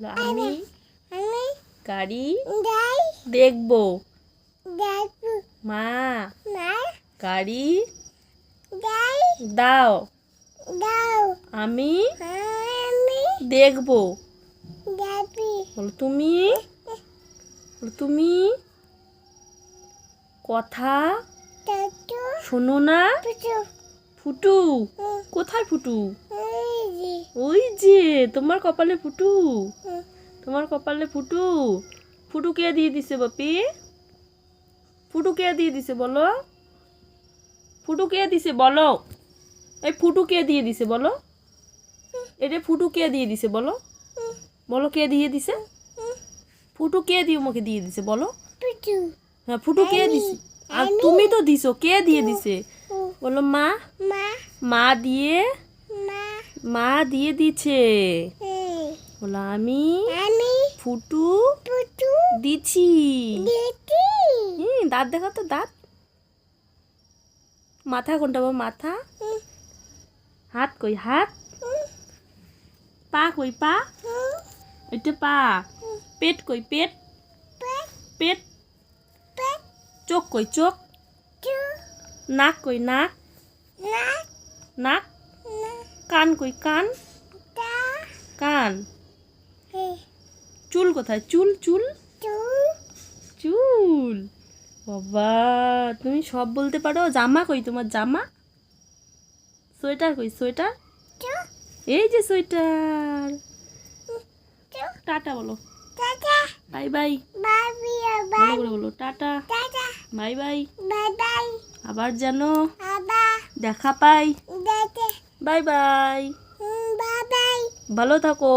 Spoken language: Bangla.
বলো আমি গাড়ি দেখবো। মা গাড়ি দাও। আমি দেখবো। বলো তুমি তুমি কথা শোনো না। ফুটু কোথায় ফুটু? ওই যে তোমার কপালে ফুটু। তোমার কপালে ফুটু। ফুটু কে দিয়ে দিছে বাপি? ফুটু কে দিয়ে দিছে বলো? ফুটু কে দিছে বলো? এই ফুটু কে দিয়ে দিছে বলো? এটা ফুটু কে দিয়ে দিছে বলো? বলো কে দিয়ে দিছে? ফুটু কে দিয়ে আমাকে দিয়ে দিছে বলো? হ্যাঁ ফুটু কে দিছে? আর তুমি তো দিছো, কে দিয়ে দিছে বলো? মা মা দিয়ে মা দিয়ে দিছে। বলো আমি ফুটু দিছি। দাঁত দেখা তো দাঁত। মাথা কোনটা বাবা? মাথা। হাত কই হাত? পা কই পা? এটা পা। পেট কই পেট? পেট। চোখ কই চোখ? নাক কই নাক? নাক। কান কই কান? কান। চুল কোথায় চুল? চুল চুল। বাবা তুমি সব বলতে পারো। জামা কই তোমার জামা? সোয়েটার কই সোয়েটার? এই যে সোয়েটার। টাটা বলো। Bye bye. ভালো করে বলো টাটা বাই বাই। আবার যেন দেখা পাই। Bye bye. ভালো থাকো।